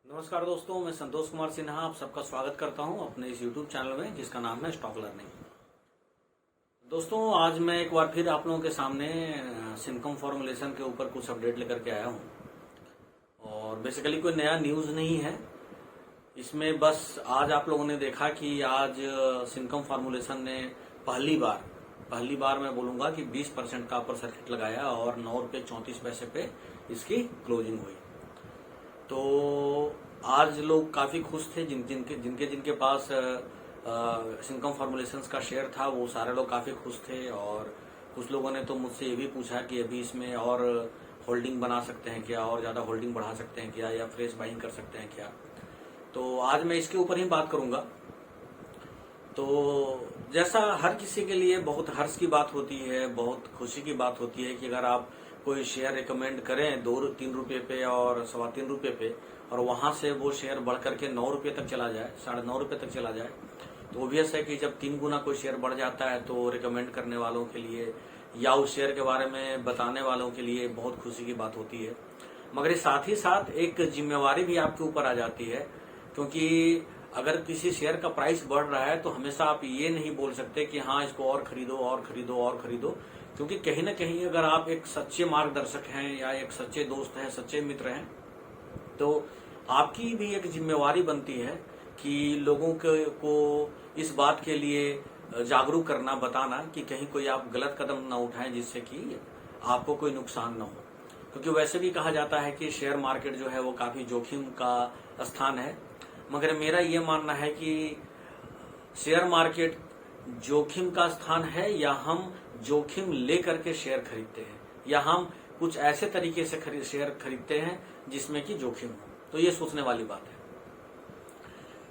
नमस्कार दोस्तों, मैं संतोष कुमार सिन्हा आप सबका स्वागत करता हूं अपने इस YouTube चैनल में जिसका नाम है स्टॉक लर्निंग। दोस्तों, आज मैं एक बार फिर आप लोगों के सामने सिनकम फॉर्मुलेशन के ऊपर कुछ अपडेट लेकर के आया हूं और बेसिकली कोई नया न्यूज़ नहीं है इसमें। बस आज आप लोगों ने देखा कि आज सिनकम फॉर्मुलेशन ने पहली बार मैं बोलूंगा कि 20% का अपर सर्किट लगाया और 9 रुपये 34 पैसे पे इसकी क्लोजिंग हुई। तो आज लोग काफी खुश थे, जिनके पास सिनकम फॉर्मुलेशंस का शेयर था वो सारे लोग काफी खुश थे। और कुछ लोगों ने तो मुझसे ये भी पूछा कि अभी इसमें और होल्डिंग बना सकते हैं क्या, और ज्यादा होल्डिंग बढ़ा सकते हैं क्या, या फ्रेश बाइंग कर सकते हैं क्या। तो आज मैं इसके ऊपर ही बात करूंगा। तो जैसा हर किसी के लिए बहुत हर्ष की बात होती है, बहुत खुशी की बात होती है कि अगर आप कोई शेयर रिकमेंड करें 2-3 रुपये पे और 3.25 रुपये पे, और वहां से वो शेयर बढ़ करके 9 रुपये तक चला जाए, 9.5 रुपये तक चला जाए, तो ऑब्वियस है कि जब 3 गुना कोई शेयर बढ़ जाता है तो रिकमेंड करने वालों के लिए या उस शेयर के बारे में बताने वालों के लिए बहुत खुशी की बात होती है। मगर साथ ही साथ एक जिम्मेवारी भी आपके ऊपर आ जाती है, क्योंकि अगर किसी शेयर का प्राइस बढ़ रहा है तो हमेशा आप ये नहीं बोल सकते कि हाँ इसको और खरीदो और खरीदो और खरीदो, क्योंकि कहीं ना कहीं अगर आप एक सच्चे मार्गदर्शक हैं या एक सच्चे दोस्त हैं, सच्चे मित्र हैं, तो आपकी भी एक जिम्मेवारी बनती है कि लोगों को इस बात के लिए जागरूक करना, बताना कि कहीं कोई आप गलत कदम ना उठाएं जिससे कि आपको कोई नुकसान ना हो। क्योंकि वैसे भी कहा जाता है कि शेयर मार्केट जो है वो काफी जोखिम का स्थान है, मगर मेरा ये मानना है कि शेयर मार्केट जोखिम का स्थान है या हम जोखिम लेकर के शेयर खरीदते हैं, या हम कुछ ऐसे तरीके से शेयर खरीदते हैं जिसमें कि जोखिम हो। तो ये सोचने वाली बात है।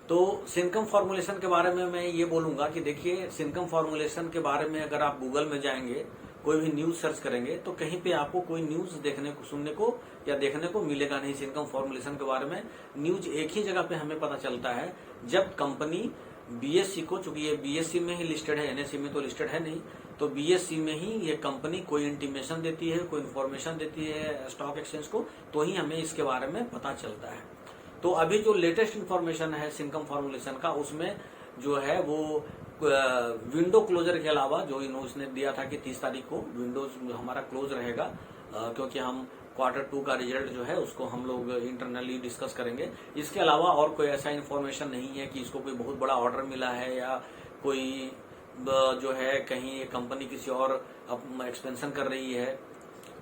तो सिनकम फॉर्मुलेशन के बारे में मैं ये बोलूंगा कि देखिए, सिनकम फॉर्मुलेशन के बारे में अगर आप गूगल में जाएंगे, कोई भी न्यूज सर्च करेंगे, तो कहीं पे आपको कोई न्यूज देखने को, सुनने को या देखने को मिलेगा नहीं। सिनकम फॉर्मुलेशन के बारे में न्यूज एक ही जगह पे हमें पता चलता है, जब कंपनी बीएससी को, चूंकि ये बीएससी में ही लिस्टेड है, एनएससी में तो लिस्टेड है नहीं, तो बीएससी में ही ये कंपनी कोई इंटीमेशन देती है, कोई इन्फॉर्मेशन देती है स्टॉक एक्सचेंज को, तो ही हमें इसके बारे में पता चलता है। तो अभी जो लेटेस्ट इन्फॉर्मेशन है सिनकम फॉर्मुलेशन का, उसमें जो है वो विंडो क्लोजर के अलावा, जो इसने दिया था कि 30 तारीख को विंडोज हमारा क्लोज रहेगा, क्योंकि हम Q2 का रिजल्ट जो है उसको हम लोग इंटरनली डिस्कस करेंगे। इसके अलावा और कोई ऐसा इन्फॉर्मेशन नहीं है कि इसको कोई बहुत बड़ा ऑर्डर मिला है या कोई जो है कहीं कंपनी किसी और एक्सपेंशन कर रही है,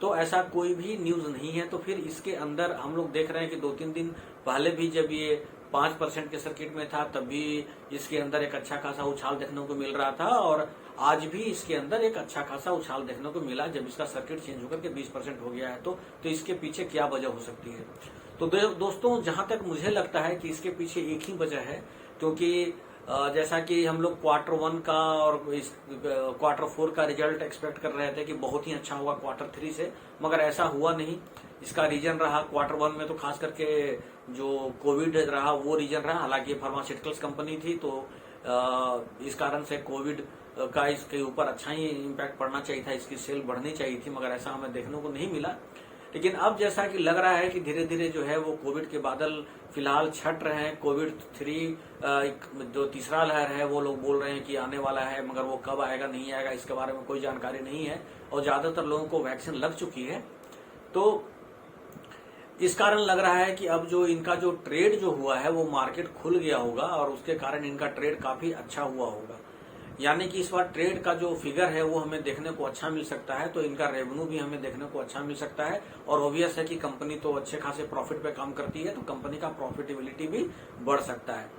तो ऐसा कोई भी न्यूज नहीं है। तो फिर इसके अंदर हम लोग देख रहे हैं कि 2-3 दिन पहले भी जब ये 5% के सर्किट में था, तब भी इसके अंदर एक अच्छा खासा उछाल देखने को मिल रहा था, और आज भी इसके अंदर एक अच्छा खासा उछाल देखने को मिला जब इसका सर्किट चेंज होकर के 20% हो गया है। तो इसके पीछे क्या वजह हो सकती है? तो दोस्तों, जहां तक मुझे लगता है कि इसके पीछे एक ही वजह है, क्योंकि जैसा कि हम लोग Q1 का और Q4 का रिजल्ट एक्सपेक्ट कर रहे थे कि बहुत ही अच्छा होगा Q3 से, मगर ऐसा हुआ नहीं। इसका रीजन रहा Q1 में तो खास करके जो कोविड रहा वो रीजन रहा। हालांकि फार्मास्यूटिकल्स कंपनी थी, तो इस कारण से कोविड का इसके ऊपर अच्छा ही इम्पैक्ट पड़ना चाहिए था, इसकी सेल बढ़नी चाहिए थी, मगर ऐसा हमें देखने को नहीं मिला। लेकिन अब जैसा कि लग रहा है कि धीरे धीरे जो है वो कोविड के बादल फिलहाल छट रहे हैं। कोविड-3 जो तीसरा लहर है वो लोग बोल रहे हैं कि आने वाला है, मगर वो कब आएगा नहीं आएगा इसके बारे में कोई जानकारी नहीं है, और ज्यादातर लोगों को वैक्सीन लग चुकी है। तो इस कारण लग रहा है कि अब जो इनका जो ट्रेड जो हुआ है वो मार्केट खुल गया होगा, और उसके कारण इनका ट्रेड काफी अच्छा हुआ होगा। यानी कि इस बार ट्रेड का जो फिगर है वो हमें देखने को अच्छा मिल सकता है, तो इनका रेवेन्यू भी हमें देखने को अच्छा मिल सकता है। और ऑब्वियस है कि कंपनी तो अच्छे खासे प्रॉफिट पे काम करती है, तो कंपनी का प्रॉफिटेबिलिटी भी बढ़ सकता है।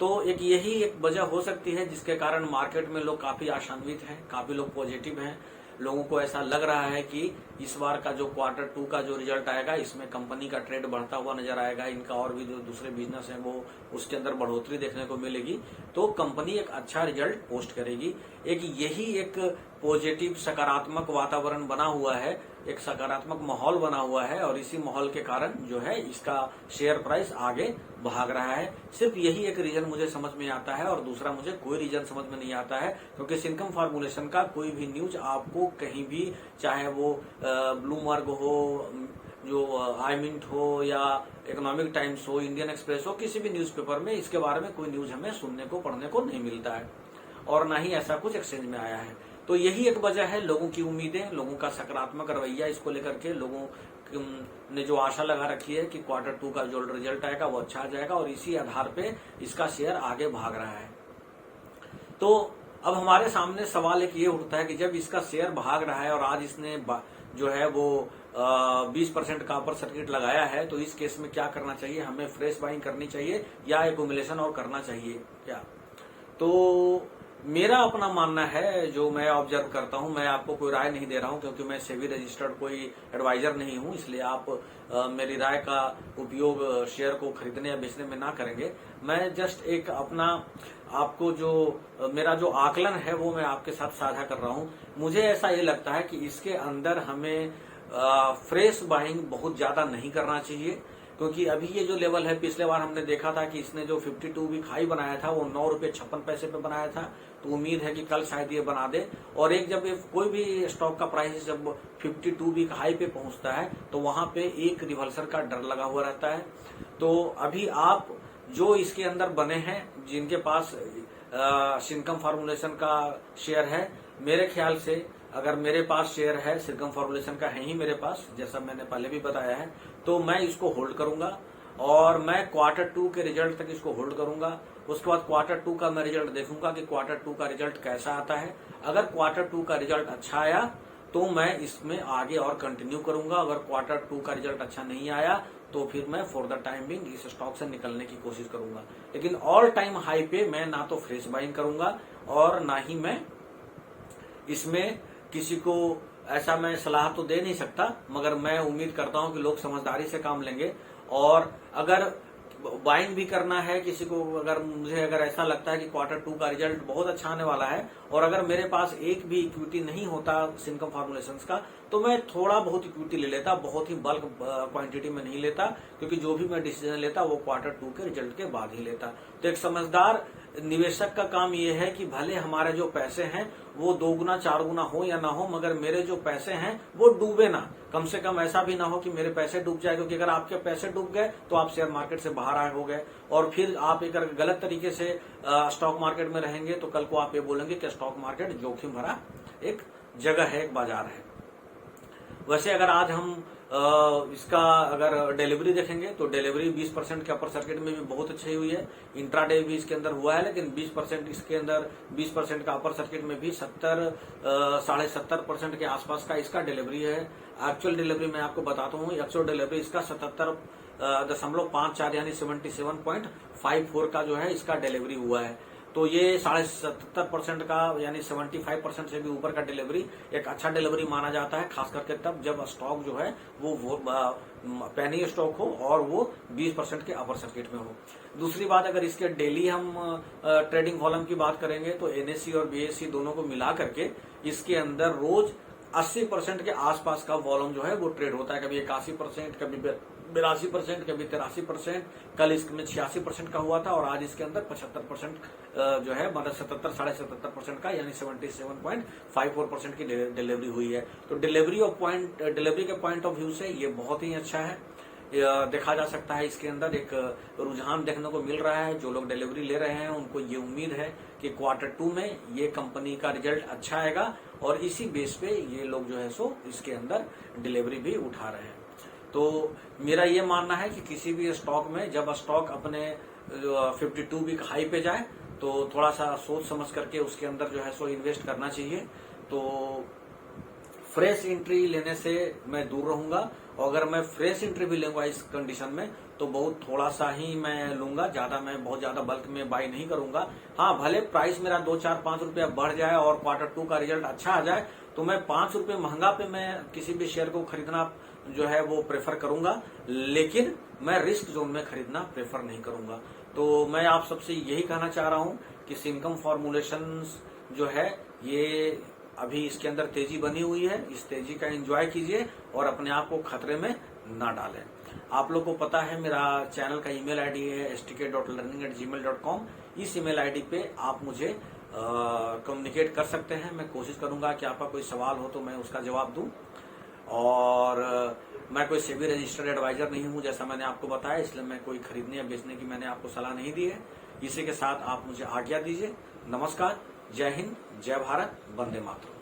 तो यही एक वजह हो सकती है जिसके कारण मार्केट में लोग काफी आशान्वित हैं, काफी लोग पॉजिटिव हैं। लोगों को ऐसा लग रहा है कि इस बार का जो Q2 का जो रिजल्ट आएगा, इसमें कंपनी का ट्रेड बढ़ता हुआ नजर आएगा। इनका और भी जो दूसरे बिजनेस है वो उसके अंदर बढ़ोतरी देखने को मिलेगी, तो कंपनी एक अच्छा रिजल्ट पोस्ट करेगी। यही एक पॉजिटिव सकारात्मक वातावरण बना हुआ है, एक सकारात्मक माहौल बना हुआ है, और इसी माहौल के कारण जो है इसका शेयर प्राइस आगे भाग रहा है। सिर्फ यही एक रीजन मुझे समझ में आता है, और दूसरा मुझे कोई रीजन समझ में नहीं आता है, क्योंकि सिनकम फॉर्मुलेशन का कोई भी न्यूज आपको कहीं भी, चाहे वो ब्लूमबर्ग हो, जो आई मिनट हो या इकोनॉमिक टाइम्स हो, इंडियन एक्सप्रेस हो, किसी भी न्यूज़पेपर में इसके बारे में कोई न्यूज हमें सुनने को पढ़ने को नहीं मिलता है और ना ही ऐसा कुछ एक्सचेंज में आया है। तो यही एक वजह है, लोगों की उम्मीदें, लोगों का सकारात्मक रवैया इसको लेकर के लोगों ने जो आशा लगा रखी है कि क्वार्टर 2 का जो रिजल्ट आएगा वो अच्छा आ जाएगा और इसी आधार पे इसका शेयर आगे भाग रहा है। तो अब हमारे सामने सवाल एक ये उठता है कि जब इसका शेयर भाग रहा है और आज इसने जो है वो 20% का अपर सर्किट लगाया है, तो इस केस में क्या करना चाहिए, हमें फ्रेश बाइंग करनी चाहिए या एक्यूमुलेशन और करना चाहिए क्या? तो मेरा अपना मानना है, जो मैं ऑब्जर्व करता हूं, मैं आपको कोई राय नहीं दे रहा हूं क्योंकि मैं सेबी रजिस्टर्ड कोई एडवाइजर नहीं हूं, इसलिए आप मेरी राय का उपयोग शेयर को खरीदने या बेचने में ना करेंगे। मैं जस्ट एक अपना आपको जो मेरा जो आकलन है वो मैं आपके साथ साझा कर रहा हूं। मुझे ऐसा ये लगता है कि इसके अंदर हमें फ्रेश बाइंग बहुत ज्यादा नहीं करना चाहिए, क्योंकि अभी ये जो लेवल है, पिछले बार हमने देखा था कि इसने जो 52 वीक हाई बनाया था वो 9 रुपये 56 पैसे पे बनाया था। तो उम्मीद है कि कल शायद ये बना दे, और एक जब कोई भी स्टॉक का प्राइस जब 52 वीक हाई पे पहुंचता है तो वहां पे एक रिवर्सल का डर लगा हुआ रहता है। तो अभी आप जो इसके अंदर बने हैं, जिनके पास सिनकम फार्मूलेशन का शेयर है, मेरे ख्याल से अगर मेरे पास शेयर है, सिनकम फार्मूलेशन का है ही मेरे पास, जैसा मैंने पहले भी बताया है, तो मैं इसको होल्ड करूंगा और मैं क्वार्टर 2 के रिजल्ट तक इसको होल्ड करूंगा। उसके बाद क्वार्टर 2 का मैं रिजल्ट देखूंगा कि क्वार्टर 2 का रिजल्ट कैसा आता है। अगर क्वार्टर 2 का रिजल्ट अच्छा आया तो मैं इसमें आगे और कंटिन्यू करूंगा। अगर क्वार्टर 2 का रिजल्ट अच्छा नहीं आया तो फिर मैं फॉर द टाइम बिंग इस स्टॉक से निकलने की कोशिश करूंगा। लेकिन ऑल टाइम हाई पे मैं ना तो फ्रेश बाइंग करूंगा और ना ही मैं इसमें किसी को ऐसा मैं सलाह तो दे नहीं सकता, मगर मैं उम्मीद करता हूं कि लोग समझदारी से काम लेंगे। और अगर बाइंग भी करना है किसी को, अगर ऐसा लगता है कि क्वार्टर 2 का रिजल्ट बहुत अच्छा आने वाला है और अगर मेरे पास एक भी इक्विटी नहीं होता सिनकम फार्मूलेशंस का, तो मैं थोड़ा बहुत इक्विटी ले लेता, बहुत ही बल्क क्वांटिटी में नहीं लेता, क्योंकि जो भी मैं डिसीजन लेता वो क्वार्टर 2 के रिजल्ट के बाद ही लेता। तो एक समझदार निवेशक का काम ये है कि भले हमारे जो पैसे हैं वो 2 गुना 4 गुना हो या ना हो, मगर मेरे जो पैसे हैं वो डूबे ना। कम से कम ऐसा भी ना हो कि मेरे पैसे डूब जाए, क्योंकि अगर आपके पैसे डूब गए तो आप शेयर मार्केट से बाहर आए हो गए और फिर आप अगर गलत तरीके से स्टॉक मार्केट में रहेंगे तो कल को आप ये बोलेंगे कि स्टॉक मार्केट जोखिम भरा एक जगह है, एक बाजार है। वैसे अगर आज हम इसका अगर डिलीवरी देखेंगे तो डिलीवरी 20% के अपर सर्किट में भी बहुत अच्छी हुई है। इंट्राडे भी इसके अंदर हुआ है, लेकिन 20% इसके अंदर 20% का अपर सर्किट में भी 70-70.5% के आसपास का इसका डिलीवरी है। एक्चुअल डिलीवरी मैं आपको बताता हूँ, एक्चुअल डिलीवरी इसका 77.54 यानी 77.54 का जो है इसका डिलीवरी हुआ है। तो ये 77% का यानी 75% से भी ऊपर का डिलीवरी एक अच्छा डिलीवरी माना जाता है, खास करके तब जब स्टॉक जो है वो पेनी स्टॉक हो और वो 20% के अपर सर्किट में हो। दूसरी बात, अगर इसके डेली हम ट्रेडिंग वॉल्यूम की बात करेंगे तो एनएससी और बीएससी दोनों को मिला करके इसके अंदर रोज 80% के आसपास का वॉल्यूम जो है वो ट्रेड होता है। कभी 81%, कभी 82%, कभी 83%, कल इसमें 86% का हुआ था और आज इसके अंदर 75% जो है मतलब 77-77.5% का यानी 77.54% की डिलीवरी हुई है। तो डिलीवरी के पॉइंट ऑफ व्यू से ये बहुत ही अच्छा है। देखा जा सकता है इसके अंदर एक रुझान देखने को मिल रहा है। जो लोग डिलीवरी ले रहे हैं उनको ये उम्मीद है कि क्वार्टर 2 में ये कंपनी का रिजल्ट अच्छा आएगा और इसी बेस पे ये लोग जो है सो इसके अंदर डिलीवरी भी उठा रहे हैं। तो मेरा ये मानना है कि किसी भी स्टॉक में जब स्टॉक अपने 52 वीक हाई पे जाए तो थोड़ा सा सोच समझ करके उसके अंदर जो है सो इन्वेस्ट करना चाहिए। तो फ्रेश एंट्री लेने से मैं दूर रहूंगा और अगर मैं फ्रेश एंट्री भी लूंगा इस कंडीशन में तो बहुत थोड़ा सा ही मैं लूंगा, ज्यादा मैं बहुत ज्यादा बल्क में बाई नहीं करूंगा। हाँ, भले प्राइस मेरा 2-4-5 रुपया बढ़ जाए और क्वार्टर 2 का रिजल्ट अच्छा आ जाए तो मैं 5 रुपये महंगा पे मैं किसी भी शेयर को खरीदना जो है वो प्रेफर करूंगा, लेकिन मैं रिस्क जोन में खरीदना प्रेफर नहीं करूंगा। तो मैं आप सबसे यही कहना चाह रहा हूं कि सिनकम फॉर्मूलेशंस जो है ये अभी इसके अंदर तेजी बनी हुई है, इस तेजी का एंजॉय कीजिए और अपने आप को खतरे में ना डालें। आप लोग को पता है मेरा चैनल का ईमेल आईडी है stk.learning@gmail.com। इस ईमेल आईडी पे आप मुझे कम्युनिकेट कर सकते हैं। मैं कोशिश करूंगा कि आपका कोई सवाल हो तो मैं उसका जवाब दूं। और मैं कोई सेबी रजिस्टर्ड एडवाइजर नहीं हूं, जैसा मैंने आपको बताया, इसलिए मैं कोई खरीदने या बेचने की मैंने आपको सलाह नहीं दी है। इसी के साथ आप मुझे आज्ञा दीजिए। नमस्कार, जय हिंद, जय भारत, वंदे मातरम।